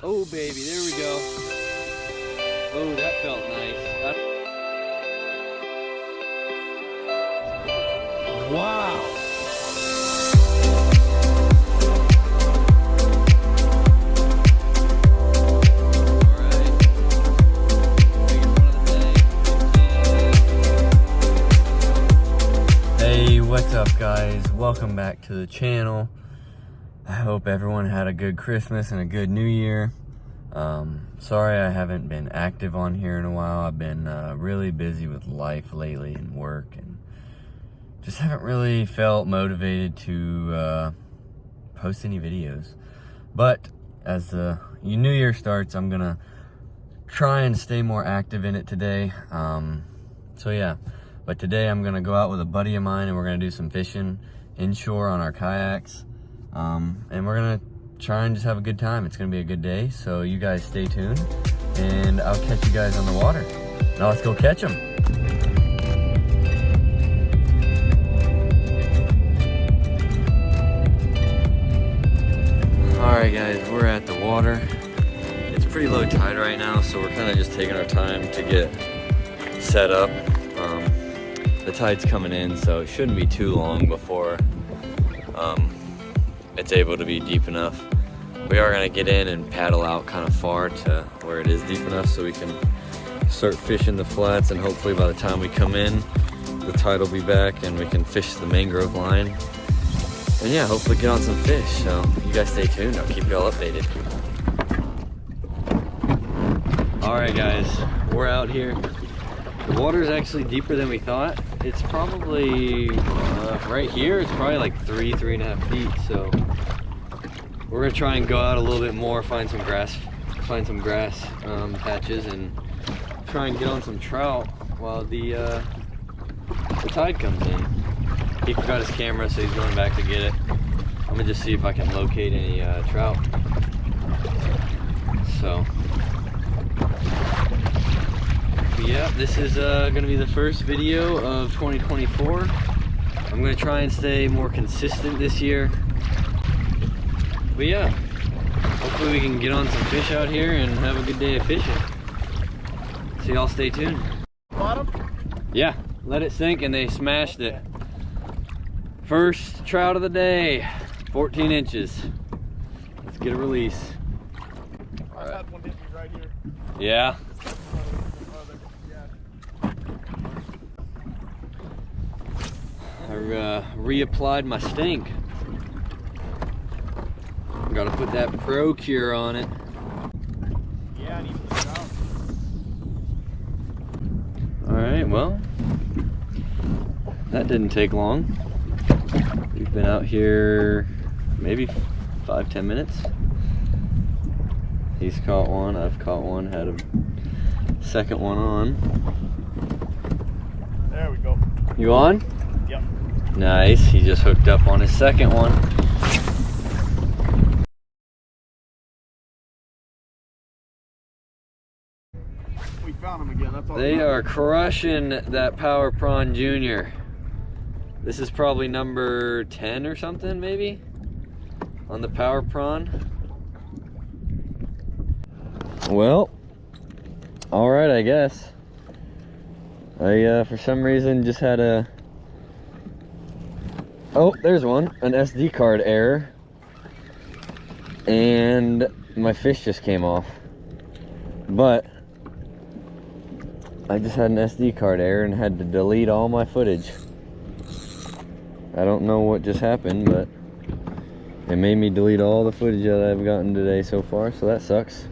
Oh baby, there we go. Oh, that felt nice. Wow. Hey, what's up guys? Welcome back to the channel. I hope everyone had a good Christmas and a good New Year. Sorry I haven't been active on here in a while. I've been really busy with life lately and work, and just haven't really felt motivated to post any videos. But as the New Year starts, I'm gonna try and stay more active in it today. So yeah, but today I'm gonna go out with a buddy of mine and we're gonna do some fishing inshore on our kayaks. And we're gonna try and just have a good time. It's gonna be a good day, so you guys stay tuned and I'll catch you guys on the water. Now let's go catch them. Alright guys, we're at the water. It's pretty low tide right now, so we're kind of just taking our time to get set up. The tide's coming in, so it shouldn't be too long before it's able to be deep enough. We are gonna get in and paddle out kind of far to where it is deep enough so we can start fishing the flats, and hopefully by the time we come in, the tide will be back and we can fish the mangrove line. And yeah, hopefully get on some fish. So you guys stay tuned, I'll keep y'all updated. All right guys, we're out here. The water is actually deeper than we thought. It's probably, right here, it's probably like 3.5 feet. So we're gonna try and go out a little bit more, find some grass patches, and try and get on some trout while the tide comes in. He forgot his camera, so he's going back to get it. I'm gonna just see if I can locate any trout. So yeah, this is gonna be the first video of 2024. I'm gonna try and stay more consistent this year. But yeah, hopefully we can get on some fish out here and have a good day of fishing. So y'all stay tuned. Bottom? Yeah, let it sink and they smashed it. First trout of the day, 14 inches. Let's get a release. I've had one hit me right here. Yeah. I reapplied my stink. Gotta put that Pro Cure on it. Yeah, I need some trout. Alright, well, that didn't take long. We've been out here maybe 5-10 minutes. He's caught one, I've caught one, had a second one on. There we go. You on? Yep. Nice, he just hooked up on his second one. We found him again. That's all. They are crushing that Power Prawn Junior. This is probably number 10 or something, maybe, on the Power Prawn. Well, all right, I guess. I, for some reason, just had a... Oh, there's one, an SD card error. And my fish just came off. But I just had an SD card error and had to delete all my footage. I don't know what just happened, but it made me delete all the footage that I've gotten today so far, so that sucks.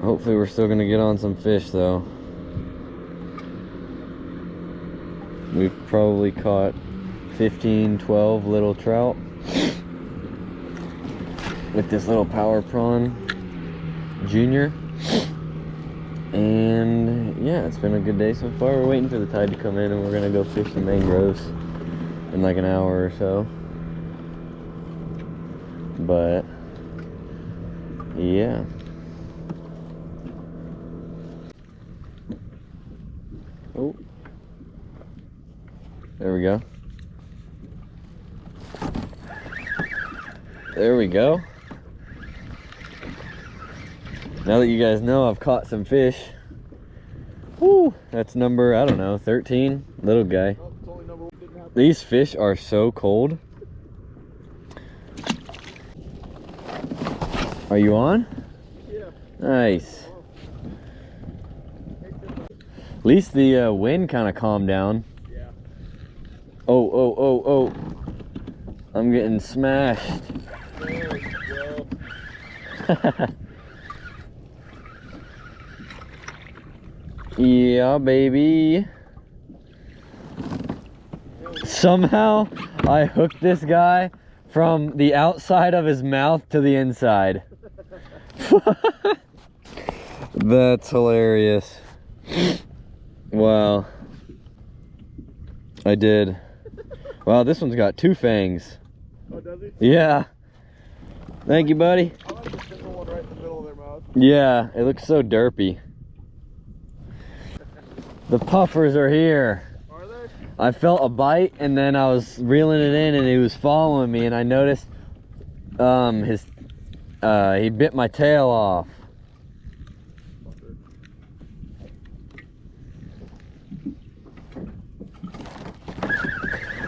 Hopefully we're still gonna get on some fish though. We've probably caught 15, 12 little trout with this little Power Prawn Junior. And yeah, it's been a good day so far. We're waiting for the tide to come in and we're gonna go fish the mangroves in like an hour or so. But yeah. Oh, there we go. There we go. Now that you guys know I've caught some fish. Woo! That's number, I don't know, 13. Little guy. Oh, it's only number one, didn't happen. These fish are so cold. Are you on? Yeah. Nice. At least the wind kind of calmed down. Yeah. Oh. I'm getting smashed. There we go. Yeah, baby. Somehow I hooked this guy from the outside of his mouth to the inside. That's hilarious. Wow. I did. Wow, this one's got 2 fangs. Oh, does he? Yeah. Thank you, buddy. I like the single one right in the middle of their mouth. Yeah, it looks so derpy. The puffers are here. Are they? I felt a bite and then I was reeling it in and he was following me and I noticed he bit my tail off.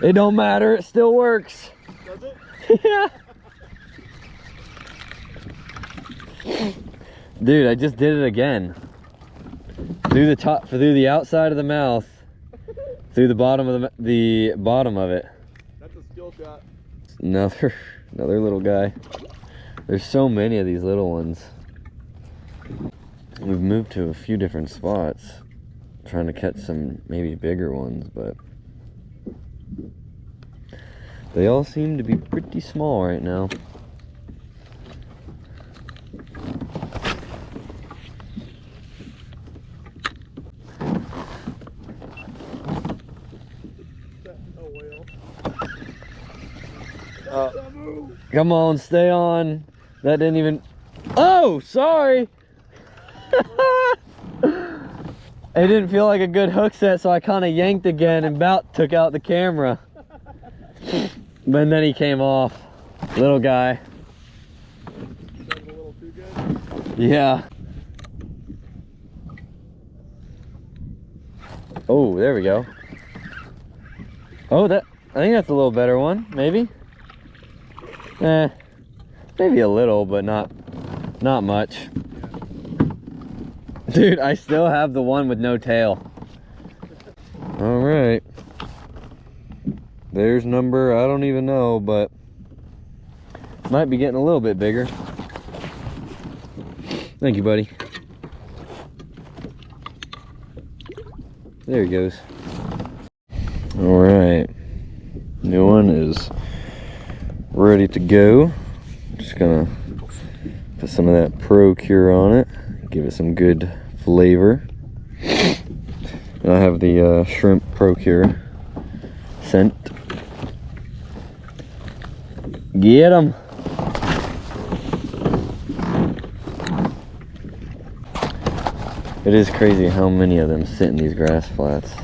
It don't matter, it still works. Does it? Yeah. Dude, I just did it again. Through the top, through the outside of the mouth, through the bottom of the bottom of it. That's a skill shot. Another little guy. There's so many of these little ones. We've moved to a few different spots, trying to catch some maybe bigger ones, but they all seem to be pretty small right now. Come on, stay on. That didn't even... Oh, sorry. It didn't feel like a good hook set, so I kind of yanked again and about took out the camera. But then he came off. Little guy. A little too good. Yeah. Oh, there we go. Oh, I think that's a little better one, maybe. Maybe a little, but not much. Dude, I still have the one with no tail. All right. There's number, I don't even know, but might be getting a little bit bigger. Thank you, buddy. There he goes. All right. New one is ready to go. Just gonna put some of that Pro Cure on it, give it some good flavor. And I have the shrimp Pro Cure scent. Get 'em! It is crazy how many of them sit in these grass flats.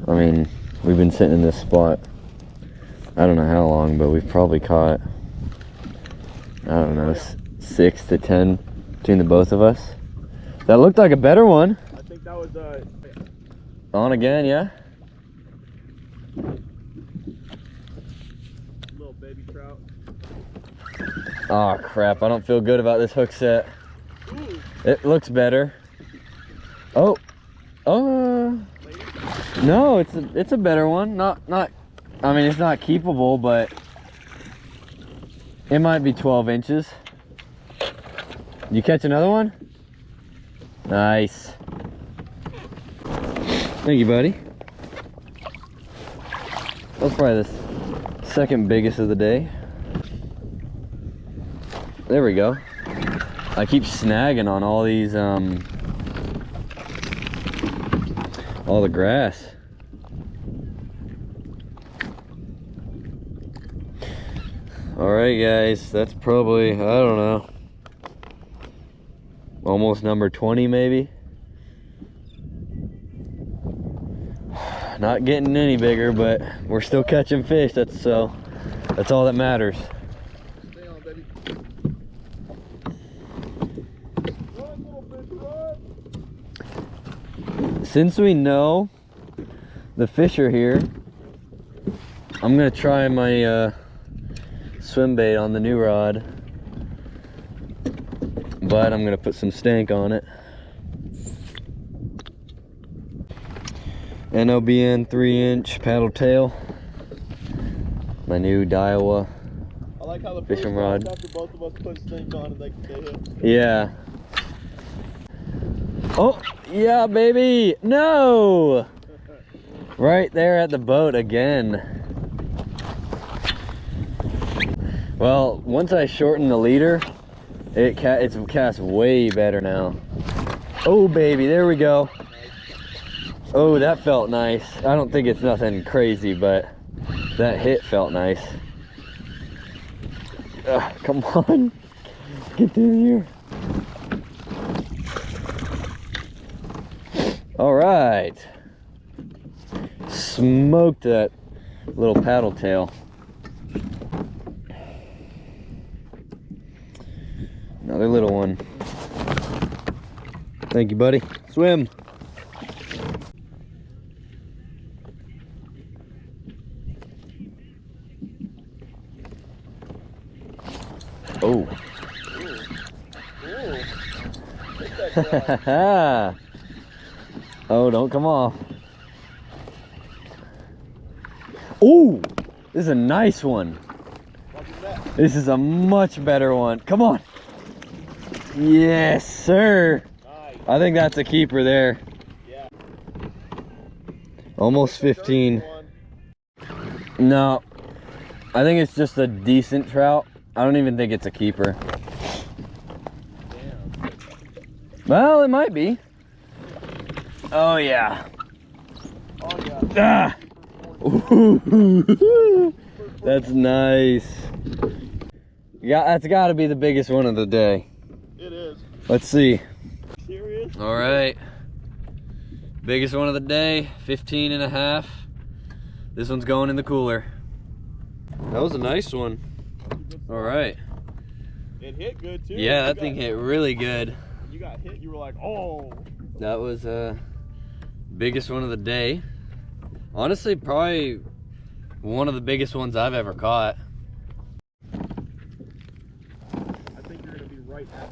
I mean, we've been sitting in this spot I don't know how long, but we've probably caught, I don't know, 6 to 10 between the both of us. That looked like a better one. I think that was On again, yeah? little baby trout. Oh crap, I don't feel good about this hook set. Ooh. It looks better. Oh, no, it's a better one. Not. I mean, it's not keepable, but it might be 12 inches. You catch another one? Nice. Thank you, buddy. That's probably the second biggest of the day. There we go. I keep snagging on all these, all the grass. All right, guys, that's probably, I don't know, almost number 20 maybe. Not getting any bigger, but we're still catching fish. That's all that matters. Stay on, baby. since we know the fish are here, I'm gonna try my swim bait on the new rod, but I'm gonna put some stank on it. NOBN 3-inch paddle tail, my new Daiwa I like how the fishing rod. after both of us put stink on and they hit. Yeah. Oh, yeah, baby. No. Right there at the boat again. Well, once I shorten the leader, it's cast way better now. Oh, baby, there we go. Oh, that felt nice. I don't think it's nothing crazy, but that hit felt nice. Come on, get in here. All right, smoked that little paddle tail. Another little one. Thank you, buddy. Swim. Oh. Oh, don't come off. Oh, this is a nice one. This is a much better one. Come on. Yes, sir. Nice. I think that's a keeper there. Yeah. Almost 15. No, I think it's just a decent trout. I don't even think it's a keeper. Damn. Well, it might be. Oh yeah. Oh yeah. Ah. Ooh. That's nice. Yeah, that's got to be the biggest one of the day. It is. Let's see. Serious? All right. Biggest one of the day, 15.5. This one's going in the cooler. That was a nice one. All right. It hit good too. Yeah, that thing hit really good. You got hit, you were like, oh. That was biggest one of the day. Honestly, probably one of the biggest ones I've ever caught. I think you're gonna be right at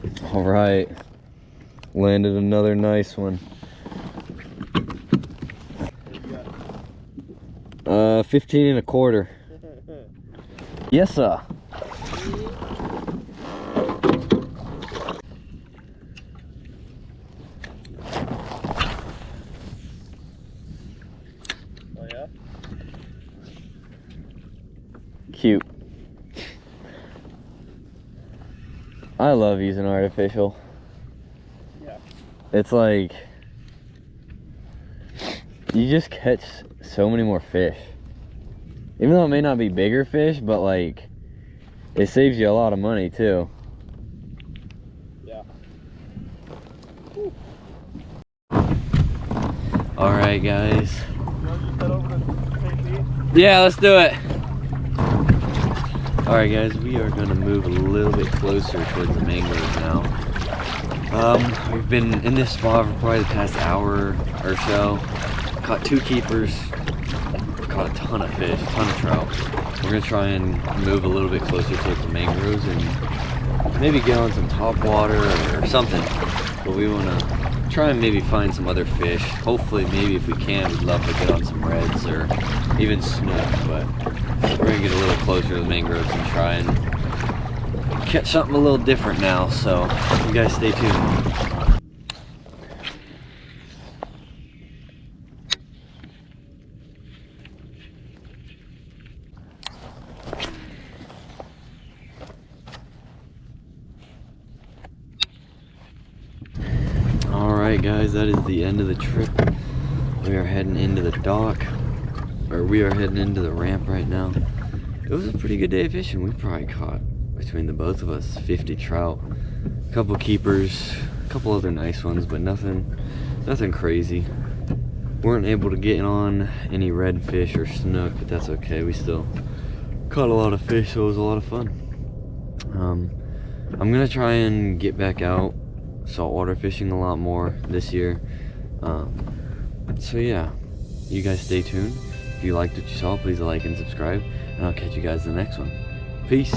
15. All right. Landed another nice one. 15.25. Yes, sir. Oh yeah? Cute. I love using artificial. Yeah. It's like you just catch so many more fish. Even though it may not be bigger fish, but like it saves you a lot of money too. Yeah. All right, guys. You want to just head over to KP? Yeah, let's do it. All right, guys, we are gonna move a little bit closer towards the mangroves now. We've been in this spot for probably the past hour or so. Caught 2 keepers. Caught a ton of fish, a ton of trout. We're gonna try and move a little bit closer towards the mangroves and maybe get on some top water or something. But we wanna try and maybe find some other fish. Hopefully, maybe if we can, we'd love to get on some reds or even snook. But we're gonna get a little closer to the mangroves and try and catch something a little different now. So you guys stay tuned. Alright guys, that is the end of the trip. We are heading into the dock, or we are heading into the ramp right now. It was a pretty good day of fishing. We probably caught, between the both of us, 50 trout, a couple keepers, a couple other nice ones, but nothing crazy. Weren't able to get on any redfish or snook, but that's okay. We still caught a lot of fish, so it was a lot of fun. I'm gonna try and get back out saltwater fishing a lot more this year. So yeah, you guys stay tuned. If you liked what you saw, please like and subscribe, and I'll catch you guys in the next one. Peace.